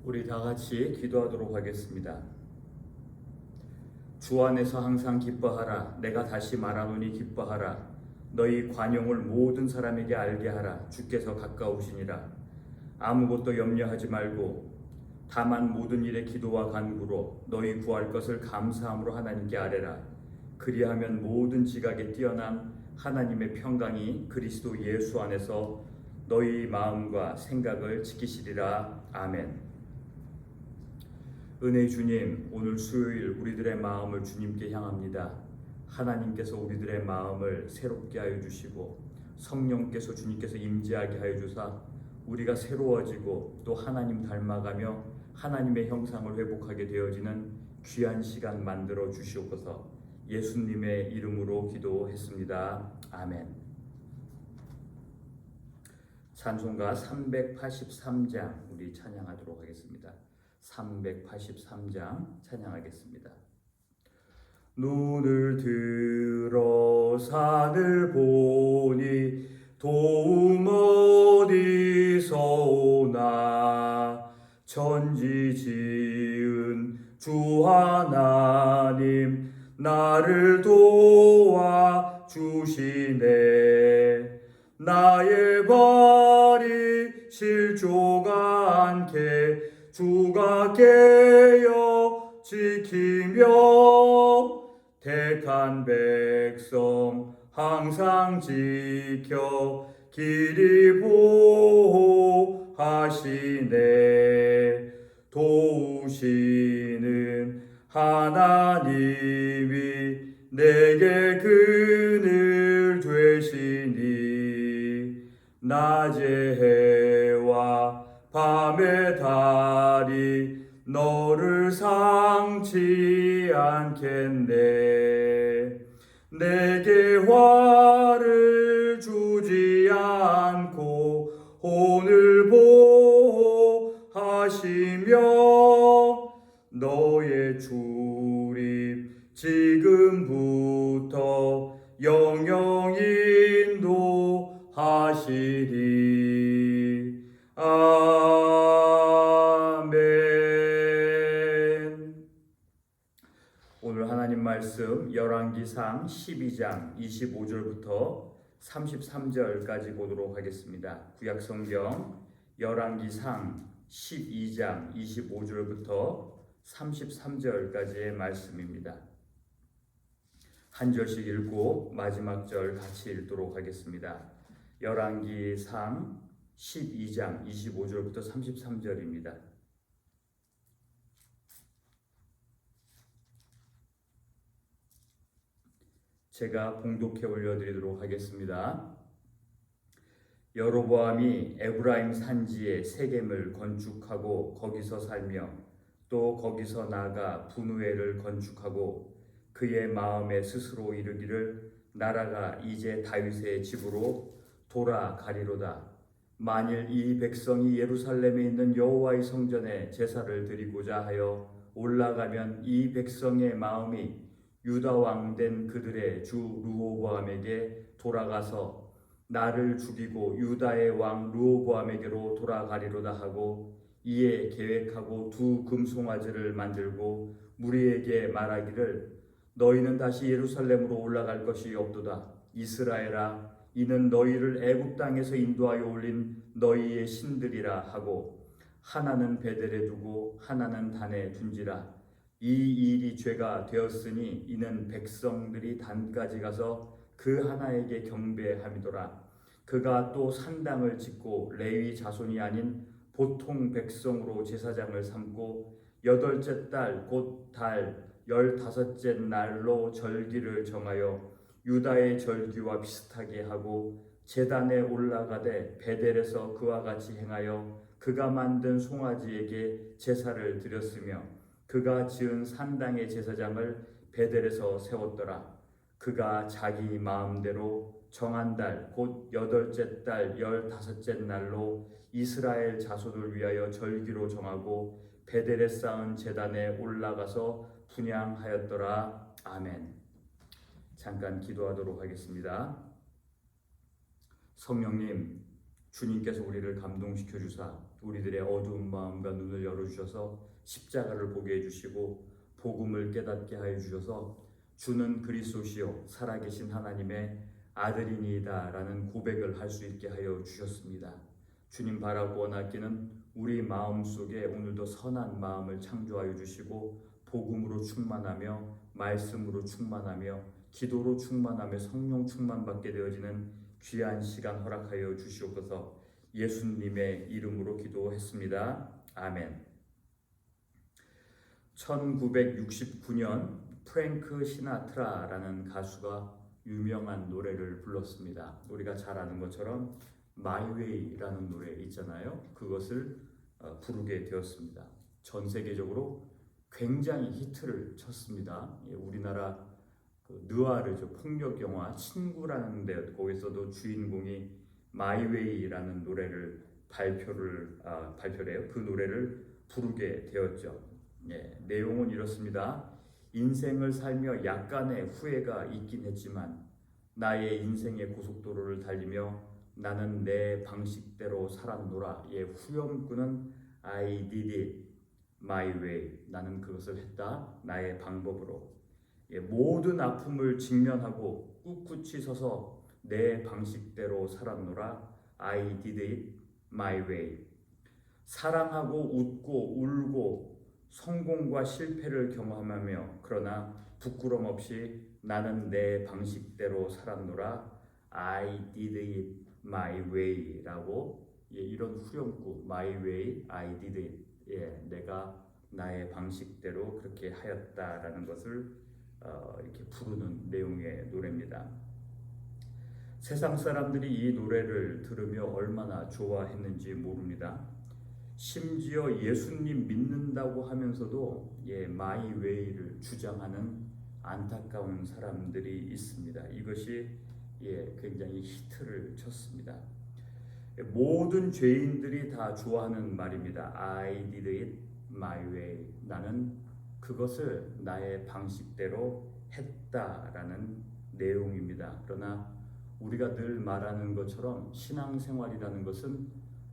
우리 다 같이 기도하도록 하겠습니다. 주 안에서 항상 기뻐하라. 내가 다시 말하노니 기뻐하라. 너희 관용을 모든 사람에게 알게 하라. 주께서 가까우시니라. 아무것도 염려하지 말고 다만 모든 일에 기도와 간구로 너희 구할 것을 감사함으로 하나님께 아뢰라. 그리하면 모든 지각에 뛰어난 하나님의 평강이 그리스도 예수 안에서 너희 마음과 생각을 지키시리라. 아멘. 은혜의 주님, 오늘 수요일 우리들의 마음을 주님께 향합니다. 하나님께서 우리들의 마음을 새롭게 하여 주시고 성령께서 주님께서 임재하게 하여 주사 우리가 새로워지고 또 하나님 닮아가며 하나님의 형상을 회복하게 되어지는 귀한 시간 만들어 주시옵소서. 예수님의 이름으로 기도했습니다. 아멘. 찬송가 383장 우리 찬양하도록 하겠습니다. 383장 찬양하겠습니다. 눈을 들어 산을 보니 도움 어디서 오나. 천지 지은 주 하나님 나를 도와 주시네. 나의 발이 실조가 않게 주가 깨어 지키며 택한 백성 항상 지켜 길이 보호하시네. 도우시는 하나님이 내게 그늘 되시니. 낮의 해와 밤의 달이 너를 상치 않겠네. 내게 화를 주지 않고 혼을 보호하시며 너의 출입 지금부터 영영 인도하시리. 아멘. 오늘 하나님 말씀 열왕기상 12장 25절부터 33절까지 보도록 하겠습니다. 구약성경 열왕기상 12장 25절부터 33절까지의 말씀입니다. 한 절씩 읽고 마지막 절 같이 읽도록 하겠습니다. 열왕기상 12장 25절부터 33절입니다. 제가 봉독해 올려드리도록 하겠습니다. 여로보암이 에브라임 산지에 세겜을 건축하고 거기서 살며 또 거기서 나아가 분우엘을 건축하고 그의 마음에 스스로 이르기를 나라가 이제 다윗의 집으로 돌아가리로다. 만일 이 백성이 예루살렘에 있는 여호와의 성전에 제사를 드리고자 하여 올라가면 이 백성의 마음이 유다 왕 된 그들의 주 르호보암에게 돌아가서 나를 죽이고 유다의 왕 르호보암에게로 돌아가리로다 하고 이에 계획하고 두 금송아지를 만들고 무리에게 말하기를 너희는 다시 예루살렘으로 올라갈 것이 없도다. 이스라엘아, 이는 너희를 애굽 땅에서 인도하여 올린 너희의 신들이라 하고 하나는 베델에 두고 하나는 단에 둔지라. 이 일이 죄가 되었으니 이는 백성들이 단까지 가서 그 하나에게 경배함이더라. 그가 또 산당을 짓고 레위 자손이 아닌 보통 백성으로 제사장을 삼고 여덟째 달 곧 달 15째 날로 절기를 정하여 유다의 절기와 비슷하게 하고 제단에 올라가되 베델에서 그와 같이 행하여 그가 만든 송아지에게 제사를 드렸으며 그가 지은 산당의 제사장을 베델에서 세웠더라. 그가 자기 마음대로 정한 달 곧 8째 달 15째 날로 이스라엘 자손을 위하여 절기로 정하고 베델에 쌓은 제단에 올라가서 분향하였더라. 아멘. 잠깐 기도하도록 하겠습니다. 성령님, 주님께서 우리를 감동시켜 주사 우리들의 어두운 마음과 눈을 열어주셔서 십자가를 보게 해주시고 복음을 깨닫게 하여 주셔서 주는 그리스도시요 살아계신 하나님의 아들이니이다 라는 고백을 할 수 있게 하여 주셨습니다. 주님 바라고 원하기는 우리 마음속에 오늘도 선한 마음을 창조하여 주시고 복음으로 충만하며 말씀으로 충만하며 기도로 충만하며 성령 충만받게 되어지는 귀한 시간 허락하여 주시옵소서. 예수님의 이름으로 기도했습니다. 아멘. 1969년 프랭크 시나트라라는 가수가 유명한 노래를 불렀습니다. 우리가 잘 아는 것처럼 My Way라는 노래 있잖아요. 그것을 부르게 되었습니다. 전 세계적으로 굉장히 히트를 쳤습니다. 우리나라 느와르죠, 폭력 영화 친구라는 데 거기서도 주인공이 My Way라는 노래를 발표래요. 그 노래를 부르게 되었죠. 내용은 이렇습니다. 인생을 살며 약간의 후회가 있긴 했지만 나의 인생의 고속도로를 달리며 나는 내 방식대로 살았노라. 후렴구는 I did it my way. 나는 그것을 했다. 나의 방법으로. 모든 아픔을 직면하고 꿋꿋이 서서 내 방식대로 살았노라. I did it my way. 사랑하고 웃고 울고 성공과 실패를 경험하며 그러나 부끄럼 없이 나는 내 방식대로 살았노라. I did it my way 라고 이런 후렴구 my way, I did it 내가 나의 방식대로 그렇게 하였다라는 것을 이렇게 부르는 내용의 노래입니다. 세상 사람들이 이 노래를 들으며 얼마나 좋아했는지 모릅니다. 심지어 예수님 믿는다고 하면서도 마이 웨이를 주장하는 안타까운 사람들이 있습니다. 이것이 굉장히 히트를 쳤습니다. 모든 죄인들이 다 좋아하는 말입니다. I did it my way. 나는 그것을 나의 방식대로 했다라는 내용입니다. 그러나 우리가 늘 말하는 것처럼 신앙생활이라는 것은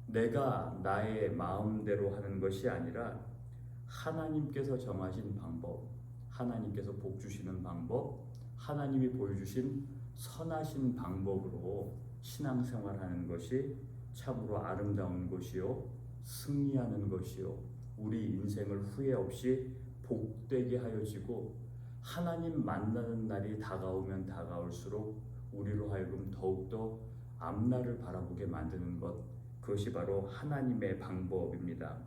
내가 나의 마음대로 하는 것이 아니라 하나님께서 정하신 방법, 하나님께서 복 주시는 방법, 하나님이 보여주신 선하신 방법으로 신앙생활하는 것이 참으로 아름다운 것이요 승리하는 것이요 우리 인생을 후회 없이 복되게 하여지고 하나님 만나는 날이 다가오면 다가올수록 우리로 하여금 더욱더 앞날을 바라보게 만드는 것, 그것이 바로 하나님의 방법입니다.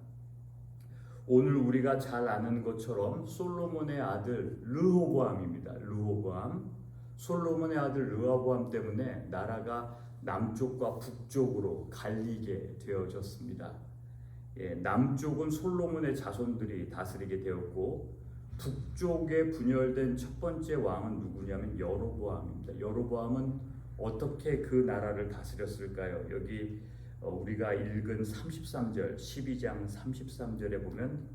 오늘 우리가 잘 아는 것처럼 솔로몬의 아들 르호보암입니다. 르호보암, 솔로몬의 아들 르호보암 때문에 나라가 남쪽과 북쪽으로 갈리게 되어졌습니다. 남쪽은 솔로몬의 자손들이 다스리게 되었고 북쪽에 분열된 첫 번째 왕은 누구냐면 여로보암입니다. 여로보암은 어떻게 그 나라를 다스렸을까요? 여기 우리가 읽은 33절, 12장 33절에 보면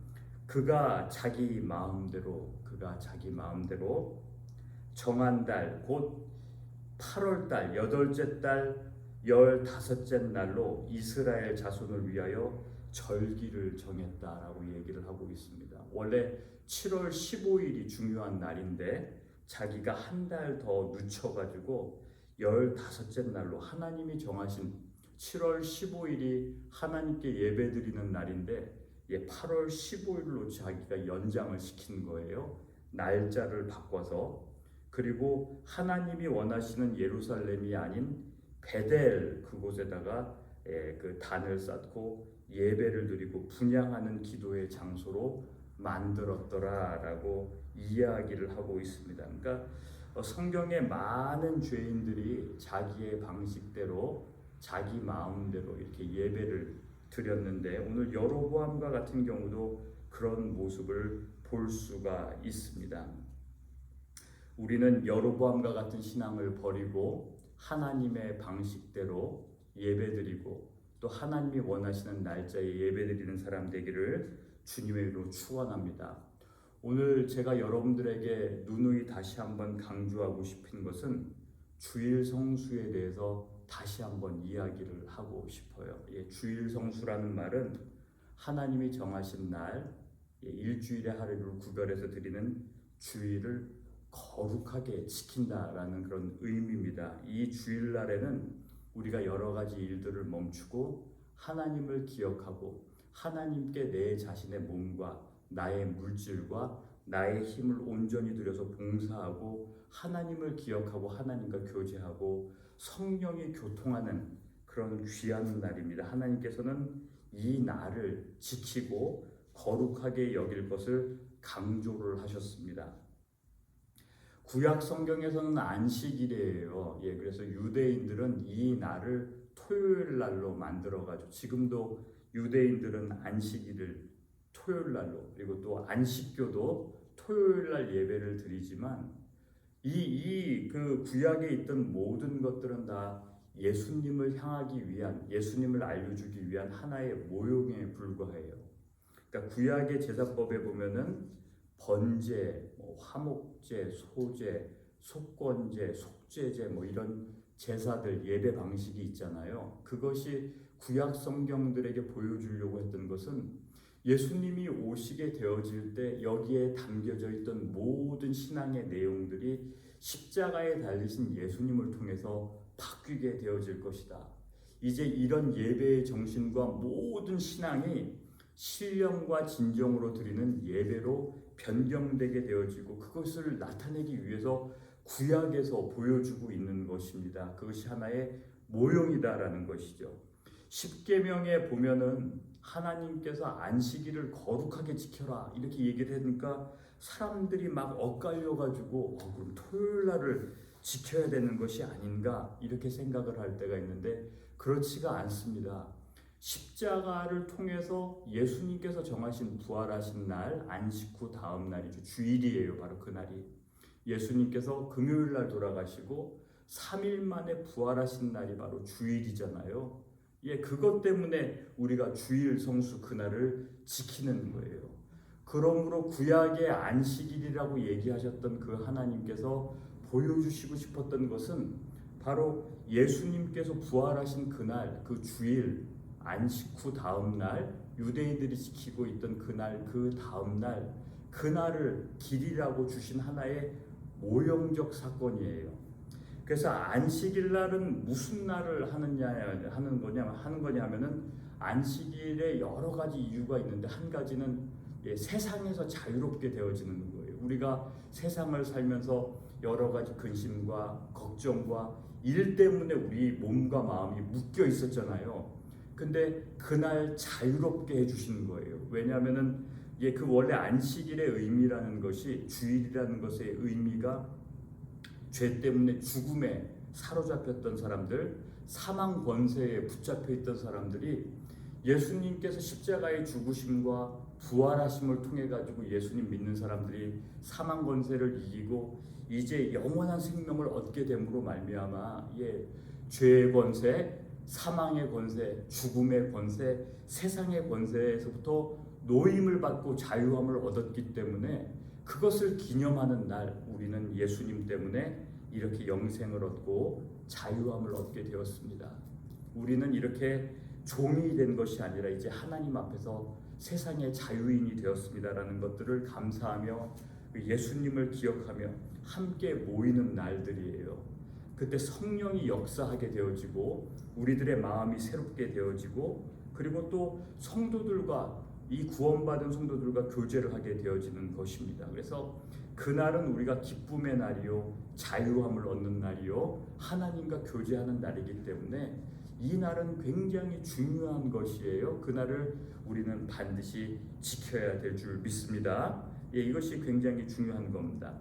그가 자기 마음대로 정한 달, 곧 8월 달, 8째 달, 15째 날로 이스라엘 자손을 위하여 절기를 정했다라고 얘기를 하고 있습니다. 원래 7월 15일이 중요한 날인데 자기가 한 달 더 늦춰가지고 15째 날로 하나님이 정하신 7월 15일이 하나님께 예배드리는 날인데 8월 15일로 자기가 연장을 시킨 거예요. 날짜를 바꿔서. 그리고 하나님이 원하시는 예루살렘이 아닌 베델 그곳에다가 그 단을 쌓고 예배를 드리고 분향하는 기도의 장소로 만들었더라라고 이야기를 하고 있습니다. 그러니까 성경에 많은 죄인들이 자기의 방식대로 자기 마음대로 이렇게 예배를 드렸는데 오늘 여로보암과 같은 경우도 그런 모습을 볼 수가 있습니다. 우리는 여로보암과 같은 신앙을 버리고 하나님의 방식대로 예배드리고 또 하나님이 원하시는 날짜에 예배드리는 사람 되기를 주님의 이름으로 축원합니다. 오늘 제가 여러분들에게 누누이 다시 한번 강조하고 싶은 것은 주일 성수에 대해서 다시 한번 이야기를 하고 싶어요. 주일 성수라는 말은 하나님이 정하신 날, 일주일의 하루를 구별해서 드리는 주일을 거룩하게 지킨다라는 그런 의미입니다. 이 주일날에는 우리가 여러 가지 일들을 멈추고 하나님을 기억하고 하나님께 내 자신의 몸과 나의 물질과 나의 힘을 온전히 들여서 봉사하고 하나님을 기억하고 하나님과 교제하고 성령이 교통하는 그런 귀한 날입니다. 하나님께서는 이 날을 지키고 거룩하게 여길 것을 강조를 하셨습니다. 구약 성경에서는 안식일이에요. 그래서 유대인들은 이 날을 토요일 날로 만들어가지고 지금도 유대인들은 안식일을 토요일 날로, 그리고 또 안식교도 토요일 날 예배를 드리지만 그 구약에 있던 모든 것들은 다 예수님을 향하기 위한, 예수님을 알려주기 위한 하나의 모형에 불과해요. 그러니까 구약의 제사법에 보면은 번제, 화목제, 소제, 속건제, 속죄제 이런 제사들, 예배 방식이 있잖아요. 그것이 구약 성경들에게 보여주려고 했던 것은 예수님이 오시게 되어질 때 여기에 담겨져 있던 모든 신앙의 내용들이 십자가에 달리신 예수님을 통해서 바뀌게 되어질 것이다. 이제 이런 예배의 정신과 모든 신앙이 신령과 진정으로 드리는 예배로 변경되게 되어지고 그것을 나타내기 위해서 구약에서 보여주고 있는 것입니다. 그것이 하나의 모형이다라는 것이죠. 십계명에 보면은 하나님께서 안식일을 거룩하게 지켜라 이렇게 얘기를 하니까 사람들이 막 엇갈려가지고 그럼 토요일 날을 지켜야 되는 것이 아닌가 이렇게 생각을 할 때가 있는데 그렇지가 않습니다. 십자가를 통해서 예수님께서 정하신 부활하신 날 안식 후 다음 날이죠. 주일이에요. 바로 그날이 예수님께서 금요일 날 돌아가시고 3일 만에 부활하신 날이 바로 주일이잖아요. 그것 때문에 우리가 주일 성수 그날을 지키는 거예요. 그러므로 구약의 안식일이라고 얘기하셨던 그 하나님께서 보여주시고 싶었던 것은 바로 예수님께서 부활하신 그날, 그 주일, 안식 후 다음 날, 유대인들이 지키고 있던 그날, 그 다음 날, 그날을 길이라고 주신 하나의 모형적 사건이에요. 그래서 안식일 날은 무슨 날을 하는 거냐면은 안식일에 여러 가지 이유가 있는데 한 가지는 세상에서 자유롭게 되어지는 거예요. 우리가 세상을 살면서 여러 가지 근심과 걱정과 일 때문에 우리 몸과 마음이 묶여 있었잖아요. 근데 그날 자유롭게 해주시는 거예요. 왜냐하면은 그 원래 안식일의 의미라는 것이 주일이라는 것의 의미가 죄 때문에 죽음에 사로잡혔던 사람들, 사망 권세에 붙잡혀 있던 사람들이 예수님께서 십자가의 죽으심과 부활하심을 통해 가지고 예수님 믿는 사람들이 사망 권세를 이기고 이제 영원한 생명을 얻게 됨으로 말미암아 죄의 권세, 사망의 권세, 죽음의 권세, 세상의 권세에서부터 노임을 받고 자유함을 얻었기 때문에 그것을 기념하는 날 우리는 예수님 때문에 이렇게 영생을 얻고 자유함을 얻게 되었습니다. 우리는 이렇게 종이 된 것이 아니라 이제 하나님 앞에서 세상의 자유인이 되었습니다라는 것들을 감사하며 예수님을 기억하며 함께 모이는 날들이에요. 그때 성령이 역사하게 되어지고 우리들의 마음이 새롭게 되어지고 그리고 또 성도들과 이 구원받은 성도들과 교제를 하게 되어지는 것입니다. 그래서 그날은 우리가 기쁨의 날이요 자유함을 얻는 날이요 하나님과 교제하는 날이기 때문에 이 날은 굉장히 중요한 것이에요. 그날을 우리는 반드시 지켜야 될 줄 믿습니다. 이것이 굉장히 중요한 겁니다.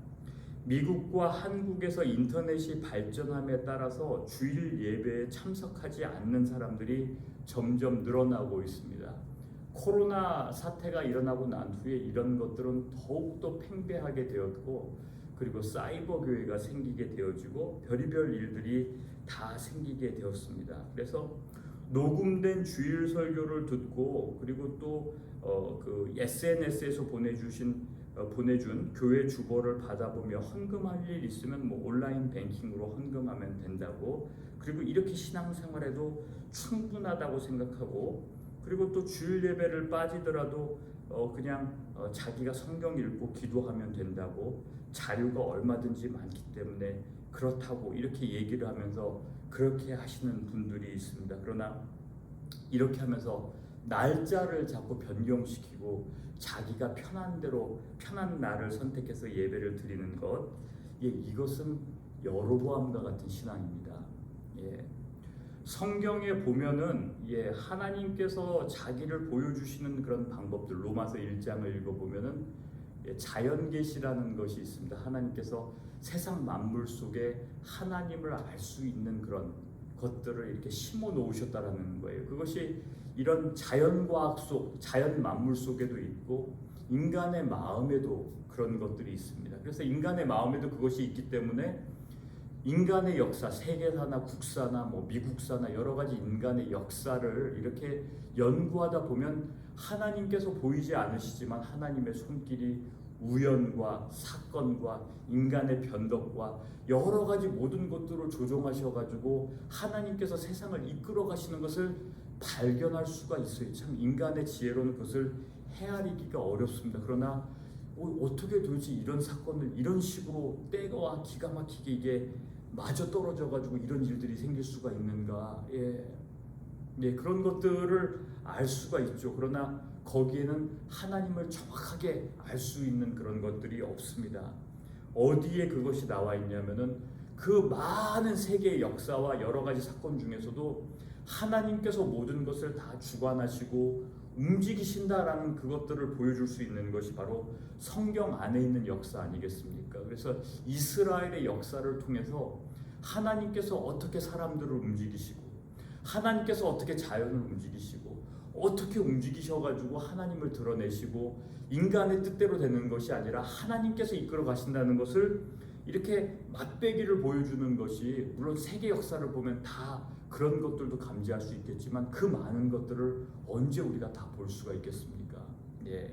미국과 한국에서 인터넷이 발전함에 따라서 주일 예배에 참석하지 않는 사람들이 점점 늘어나고 있습니다. 코로나 사태가 일어나고 난 후에 이런 것들은 더욱더 팽배하게 되었고 그리고 사이버 교회가 생기게 되어지고 별의별 일들이 다 생기게 되었습니다. 그래서 녹음된 주일 설교를 듣고 그리고 또 그 SNS에서 보내주신 보내준 교회 주보를 받아보며 헌금할 일 있으면 뭐 온라인 뱅킹으로 헌금하면 된다고, 그리고 이렇게 신앙생활에도 충분하다고 생각하고, 그리고 또 주일 예배를 빠지더라도 그냥 자기가 성경 읽고 기도하면 된다고, 자료가 얼마든지 많기 때문에 그렇다고 이렇게 얘기를 하면서 그렇게 하시는 분들이 있습니다. 그러나 이렇게 하면서 날짜를 자꾸 변경시키고 자기가 편한 대로 편한 날을 선택해서 예배를 드리는 것, 이것은 여로보암과 같은 신앙입니다. 성경에 보면은 하나님께서 자기를 보여주시는 그런 방법들, 로마서 1장을 읽어보면은 자연계시라는 것이 있습니다. 하나님께서 세상 만물 속에 하나님을 알 수 있는 그런 것들을 이렇게 심어 놓으셨다라는 거예요. 그것이 이런 자연과학 속, 자연 만물 속에도 있고 인간의 마음에도 그런 것들이 있습니다. 그래서 인간의 마음에도 그것이 있기 때문에 인간의 역사, 세계사나 국사나 뭐 미국사나 여러 가지 인간의 역사를 이렇게 연구하다 보면 하나님께서 보이지 않으시지만 하나님의 손길이 우연과 사건과 인간의 변덕과 여러 가지 모든 것들을 조종하셔가지고 하나님께서 세상을 이끌어 가시는 것을 발견할 수가 있어요. 참 인간의 지혜로는 그것을 헤아리기가 어렵습니다. 그러나 어떻게 도대체 이런 사건을 이런 식으로 때가 기가 막히게 이게 마저 떨어져가지고 이런 일들이 생길 수가 있는가? 그런 것들을 알 수가 있죠. 그러나 거기에는 하나님을 정확하게 알 수 있는 그런 것들이 없습니다. 어디에 그것이 나와 있냐면은 그 많은 세계의 역사와 여러 가지 사건 중에서도 하나님께서 모든 것을 다 주관하시고 움직이신다라는 그것들을 보여줄 수 있는 것이 바로 성경 안에 있는 역사 아니겠습니까? 그래서 이스라엘의 역사를 통해서 하나님께서 어떻게 사람들을 움직이시고 하나님께서 어떻게 자연을 움직이시고 어떻게 움직이셔가지고 하나님을 드러내시고 인간의 뜻대로 되는 것이 아니라 하나님께서 이끌어 가신다는 것을 이렇게 맛배기를 보여주는 것이, 물론 세계 역사를 보면 다 그런 것들도 감지할 수 있겠지만 그 많은 것들을 언제 우리가 다 볼 수가 있겠습니까?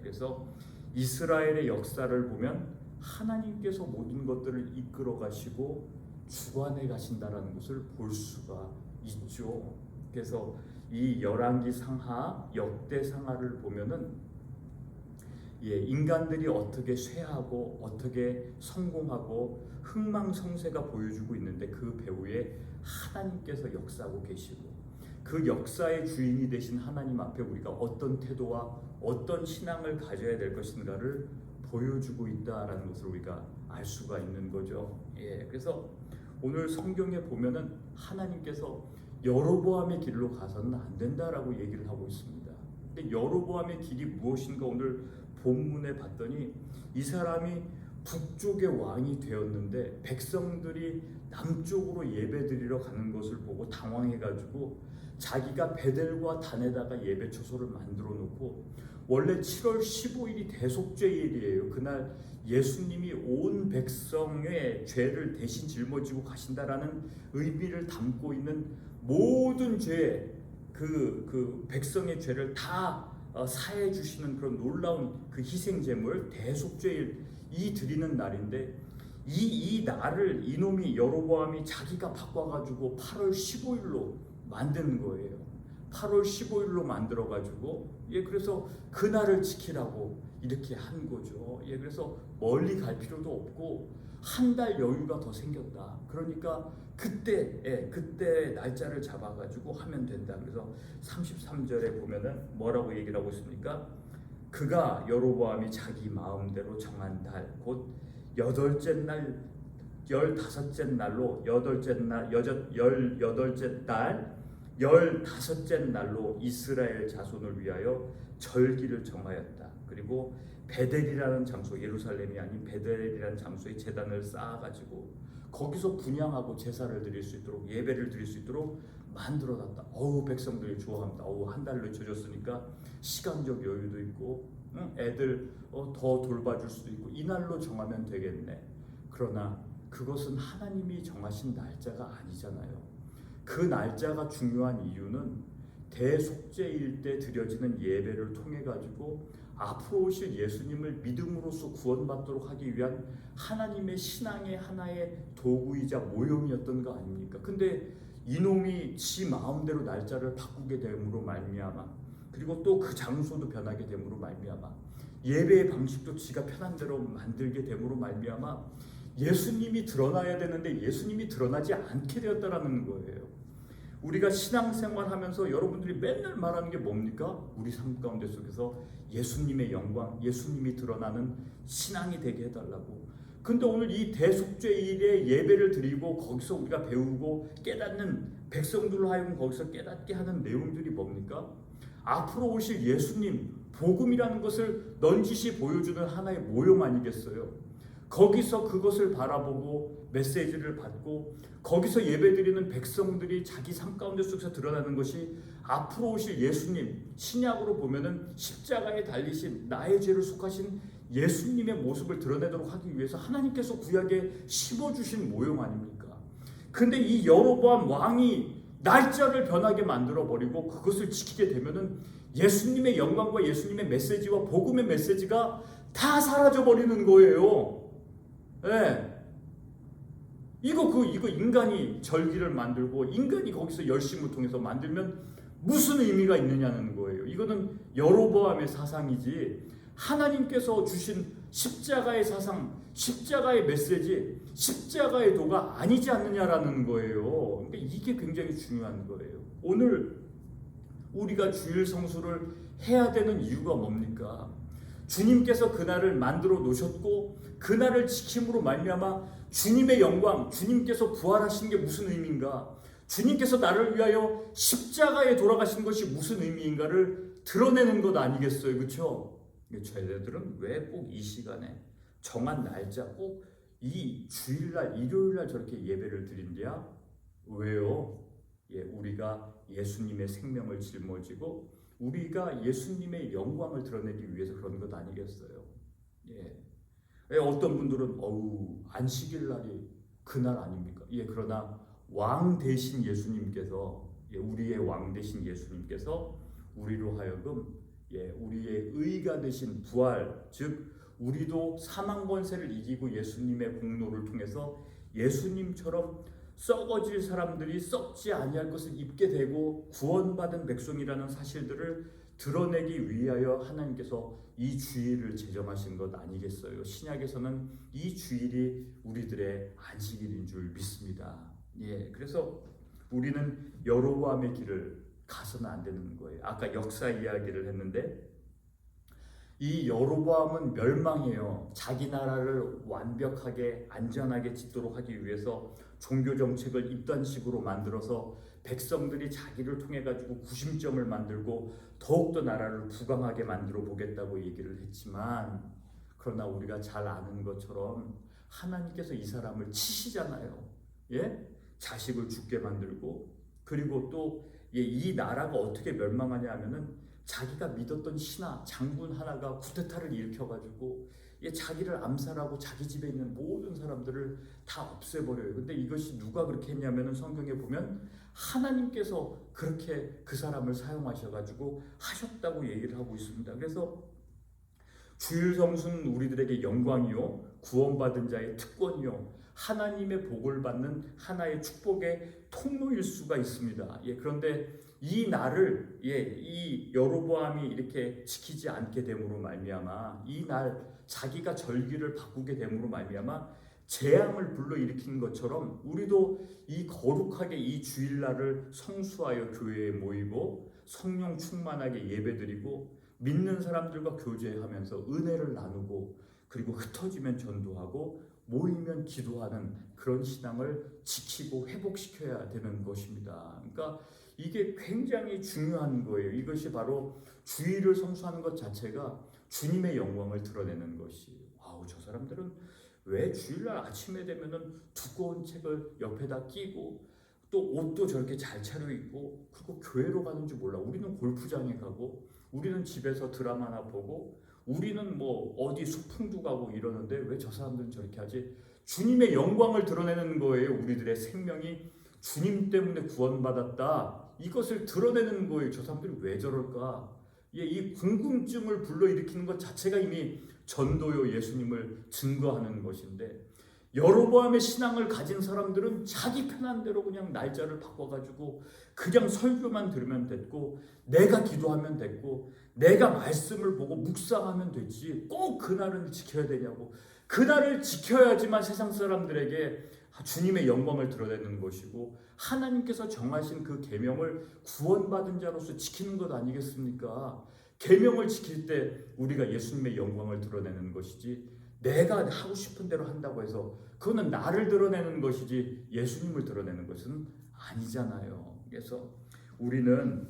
그래서 이스라엘의 역사를 보면 하나님께서 모든 것들을 이끌어 가시고 주관해 가신다라는 것을 볼 수가 있죠. 그래서 이 열왕기 상하, 역대 상하를 보면은 인간들이 어떻게 쇠하고 어떻게 성공하고 흥망성쇠가 보여주고 있는데 그 배후에 하나님께서 역사하고 계시고 그 역사의 주인이 되신 하나님 앞에 우리가 어떤 태도와 어떤 신앙을 가져야 될 것인가를 보여주고 있다라는 것을 우리가 알 수가 있는 거죠. 그래서 오늘 성경에 보면은 하나님께서 여로보암의 길로 가서는 안 된다라고 얘기를 하고 있습니다. 근데 여로보암의 길이 무엇인가 오늘 본문에 봤더니 이 사람이 북쪽의 왕이 되었는데 백성들이 남쪽으로 예배드리러 가는 것을 보고 당황해가지고 자기가 베델과 단에다가 예배 처소를 만들어 놓고, 원래 7월 15일이 대속죄일이에요. 그날 예수님이 온 백성의 죄를 대신 짊어지고 가신다라는 의미를 담고 있는 모든 죄, 그 백성의 죄를 다 사해 주시는 그런 놀라운 그 희생 제물 대속죄일 이 드리는 날인데 이 날을 이놈이 여로보암이 자기가 바꿔가지고 8월 15일로 만든 거예요. 8월 15일로 만들어가지고 그래서 그날을 지키라고 이렇게 한 거죠. 그래서 멀리 갈 필요도 없고 한 달 여유가 더 생겼다. 그러니까 그때 날짜를 잡아가지고 하면 된다. 그래서 33절에 보면은 뭐라고 얘기를 하고 있습니까? 그가 여로보암이 자기 마음대로 정한 달, 곧 여덟째 날, 15째 날로 열여덟째 달 15째 날로 이스라엘 자손을 위하여 절기를 정하였다. 그리고 베델이라는 장소, 예루살렘이 아닌 베델이라는 장소에 제단을 쌓아가지고 거기서 분향하고 제사를 드릴 수 있도록, 예배를 드릴 수 있도록 만들어놨다. 백성들이 좋아합니다. 한 달 늦춰졌으니까 시간적 여유도 있고 애들 더 돌봐줄 수도 있고 이날로 정하면 되겠네. 그러나 그것은 하나님이 정하신 날짜가 아니잖아요. 그 날짜가 중요한 이유는 대속죄일 때 드려지는 예배를 통해 가지고 앞으로 오실 예수님을 믿음으로써 구원받도록 하기 위한 하나님의 신앙의 하나의 도구이자 모형이었던 거 아닙니까? 근데 이놈이 지 마음대로 날짜를 바꾸게 됨으로 말미암아, 그리고 또 그 장소도 변하게 됨으로 말미암아, 예배의 방식도 지가 편한 대로 만들게 됨으로 말미암아 예수님이 드러나야 되는데 예수님이 드러나지 않게 되었다라는 거예요. 우리가 신앙생활하면서 여러분들이 맨날 말하는 게 뭡니까? 우리 삶 가운데 속에서 예수님의 영광, 예수님이 드러나는 신앙이 되게 해달라고. 근데 오늘 이 대속죄일에 예배를 드리고 거기서 우리가 배우고 깨닫는 백성들로 하여금 거기서 깨닫게 하는 내용들이 뭡니까? 앞으로 오실 예수님, 복음이라는 것을 넌지시 보여주는 하나의 모형 아니겠어요? 거기서 그것을 바라보고 메시지를 받고 거기서 예배드리는 백성들이 자기 삶 가운데 속에서 드러나는 것이 앞으로 오실 예수님, 신약으로 보면은 십자가에 달리신 나의 죄를 속하신 예수님의 모습을 드러내도록 하기 위해서 하나님께서 구약에 심어주신 모형 아닙니까? 근데 이 여로보암 왕이 날짜를 변하게 만들어버리고 그것을 지키게 되면은 예수님의 영광과 예수님의 메시지와 복음의 메시지가 다 사라져버리는 거예요. 예. 이거 인간이 절기를 만들고 인간이 거기서 열심을 통해서 만들면 무슨 의미가 있느냐는 거예요. 이거는 여로보암의 사상이지 하나님께서 주신 십자가의 사상, 십자가의 메시지, 십자가의 도가 아니지 않느냐라는 거예요. 그러니까 이게 굉장히 중요한 거예요. 오늘 우리가 주일 성수를 해야 되는 이유가 뭡니까? 주님께서 그날을 만들어 놓으셨고 그날을 지킴으로 말미암아 주님의 영광, 주님께서 부활하신 게 무슨 의미인가? 주님께서 나를 위하여 십자가에 돌아가신 것이 무슨 의미인가를 드러내는 것 아니겠어요? 그렇죠? 저희들은 왜 꼭 이 시간에 정한 날짜 꼭 이 주일날 일요일날 저렇게 예배를 드린대야? 왜요? 우리가 예수님의 생명을 짊어지고 우리가 예수님의 영광을 드러내기 위해서 그런 것 아니겠어요? 어떤 분들은 안식일 날이 그날 아닙니까? 그러나 왕 대신 예수님께서 우리의 왕 대신 예수님께서 우리로 하여금 우리의 의가 되신 부활, 즉 우리도 사망 권세를 이기고 예수님의 공로를 통해서 예수님처럼 썩어질 사람들이 썩지 아니할 것을 입게 되고 구원받은 백성이라는 사실들을 드러내기 위하여 하나님께서 이 주일을 제정하신 것 아니겠어요? 신약에서는 이 주일이 우리들의 안식일인 줄 믿습니다. 그래서 우리는 여로보암의 길을 가서는 안 되는 거예요. 아까 역사 이야기를 했는데 이 여로보암은 멸망해요. 자기 나라를 완벽하게 안전하게 짓도록 하기 위해서 종교 정책을 이딴식으로 만들어서 백성들이 자기를 통해 가지고 구심점을 만들고 더욱더 나라를 부강하게 만들어 보겠다고 얘기를 했지만, 그러나 우리가 잘 아는 것처럼 하나님께서 이 사람을 치시잖아요. 자식을 죽게 만들고, 그리고 또 이 나라가 어떻게 멸망하냐 하면은 자기가 믿었던 신하 장군 하나가 쿠데타를 일으켜가지고 자기를 암살하고 자기 집에 있는 모든 사람들을 다 없애버려요. 근데 이것이 누가 그렇게 했냐면은 성경에 보면 하나님께서 그렇게 그 사람을 사용하셔가지고 하셨다고 얘기를 하고 있습니다. 그래서 주일 성수는 우리들에게 영광이요, 구원받은 자의 특권이요, 하나님의 복을 받는 하나의 축복의 통로일 수가 있습니다. 그런데 이 날을 이 여로보암이 이렇게 지키지 않게 됨으로 말미암아 이 날 자기가 절기를 바꾸게 됨으로 말미암아 재앙을 불러일으킨 것처럼 우리도 이 거룩하게 이 주일날을 성수하여 교회에 모이고 성령 충만하게 예배드리고 믿는 사람들과 교제하면서 은혜를 나누고 그리고 흩어지면 전도하고 모이면 기도하는 그런 신앙을 지키고 회복시켜야 되는 것입니다. 그러니까 이게 굉장히 중요한 거예요. 이것이 바로 주일을 성수하는 것 자체가 주님의 영광을 드러내는 것이에요. 저 사람들은 왜 주일날 아침에 되면은 두꺼운 책을 옆에다 끼고 또 옷도 저렇게 잘 차려입고 그리고 교회로 가는지 몰라. 우리는 골프장에 가고 우리는 집에서 드라마나 보고 우리는 뭐 어디 소풍도 가고 이러는데 왜 저 사람들은 저렇게 하지? 주님의 영광을 드러내는 거예요. 우리들의 생명이 주님 때문에 구원받았다, 이것을 드러내는 거예요. 저 사람들이 왜 저럴까? 예, 이 궁금증을 불러일으키는 것 자체가 이미 전도요 예수님을 증거하는 것인데, 여로보암의 신앙을 가진 사람들은 자기 편한 대로 그냥 날짜를 바꿔가지고 그냥 설교만 들으면 됐고, 내가 기도하면 됐고, 내가 말씀을 보고 묵상하면 되지 꼭 그날을 지켜야 되냐고. 그날을 지켜야지만 세상 사람들에게 주님의 영광을 드러내는 것이고, 하나님께서 정하신 그 계명을 구원받은 자로서 지키는 것 아니겠습니까? 계명을 지킬 때 우리가 예수님의 영광을 드러내는 것이지, 내가 하고 싶은 대로 한다고 해서 그거는 나를 드러내는 것이지 예수님을 드러내는 것은 아니잖아요. 그래서 우리는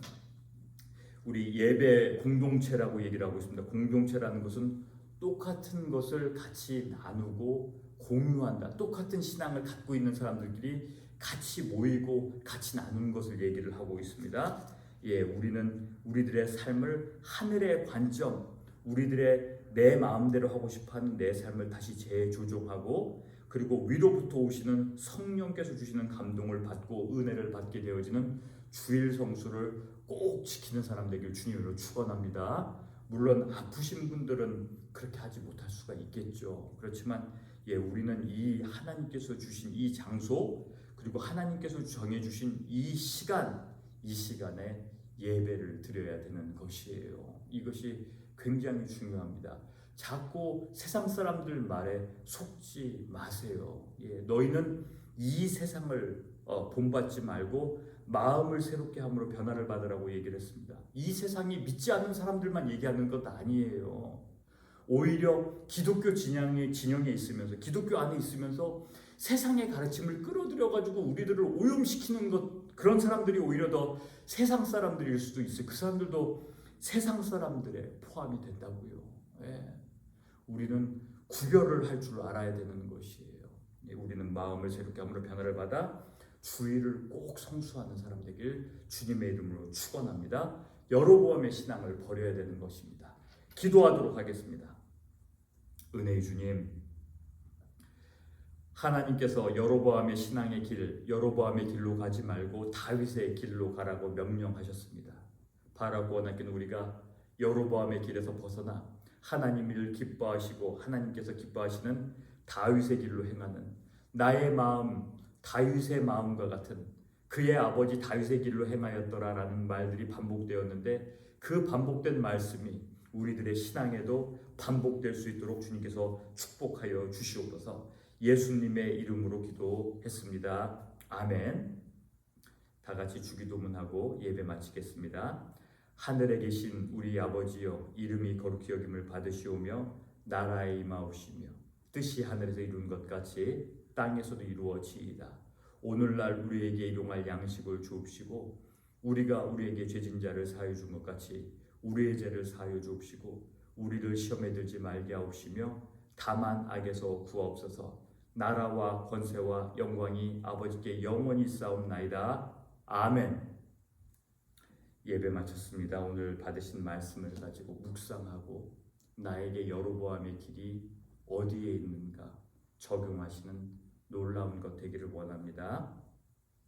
우리 예배 공동체라고 얘기를 하고 있습니다. 공동체라는 것은 똑같은 것을 같이 나누고 공유한다. 똑같은 신앙을 갖고 있는 사람들끼리 같이 모이고 같이 나누는 것을 얘기를 하고 있습니다. 예, 우리는 우리들의 삶을 하늘의 관점, 우리들의 내 마음대로 하고 싶어하는 내 삶을 다시 재조정하고, 그리고 위로부터 오시는 성령께서 주시는 감동을 받고 은혜를 받게 되어지는 주일 성수를 꼭 지키는 사람 되길 주님으로 축원합니다. 물론 아프신 분들은 그렇게 하지 못할 수가 있겠죠. 그렇지만 예, 우리는 이 하나님께서 주신 이 장소, 그리고 하나님께서 정해주신 이 시간, 이 시간에 예배를 드려야 되는 것이에요. 이것이 굉장히 중요합니다. 자꾸 세상 사람들 말에 속지 마세요. 예, 너희는 이 세상을 본받지 말고 마음을 새롭게 함으로 변화를 받으라고 얘기를 했습니다. 이 세상이 믿지 않는 사람들만 얘기하는 것 아니에요. 오히려 기독교 진영에 있으면서, 기독교 안에 있으면서 세상의 가르침을 끌어들여가지고 우리들을 오염시키는 것, 그런 사람들이 오히려 더 세상 사람들일 수도 있어요. 그 사람들도 세상 사람들에 포함이 된다고요. 예. 우리는 구별을 할 줄 알아야 되는 것이에요. 예, 우리는 마음을 새롭게 함으로 변화를 받아 주의를 꼭 성수하는 사람 되길 주님의 이름으로 축원합니다. 여로보암의 신앙을 버려야 되는 것입니다. 기도하도록 하겠습니다. 은혜의 주님, 하나님께서 여로보암의 신앙의 길, 여로보암의 길로 가지 말고 다윗의 길로 가라고 명령하셨습니다. 바라고 원하기는 우리가 여로보암의 길에서 벗어나 하나님을 기뻐하시고 하나님께서 기뻐하시는 다윗의 길로 행하는, 나의 마음 다윗의 마음과 같은, 그의 아버지 다윗의 길로 행하였더라라는 말들이 반복되었는데, 그 반복된 말씀이 우리들의 신앙에도 반복될 수 있도록 주님께서 축복하여 주시옵소서. 예수님의 이름으로 기도했습니다. 아멘. 다 같이 주기도문하고 예배 마치겠습니다. 하늘에 계신 우리 아버지여, 이름이 거룩히 여김을 받으시오며 나라에 임하옵시며 뜻이 하늘에서 이룬 것 같이 땅에서도 이루어지이다. 오늘날 우리에게 일용할 양식을 주옵시고, 우리가 우리에게 죄진 자를 사하여 준 것 같이 우리의 죄를 사하여 주옵시고, 우리를 시험에 들지 말게 하옵시며 다만 악에서 구하옵소서. 나라와 권세와 영광이 아버지께 영원히 싸움나이다. 아멘. 예배 마쳤습니다. 오늘 받으신 말씀을 가지고 묵상하고 나에게 여로보암의 길이 어디에 있는가 적용하시는 놀라운 것 되기를 원합니다.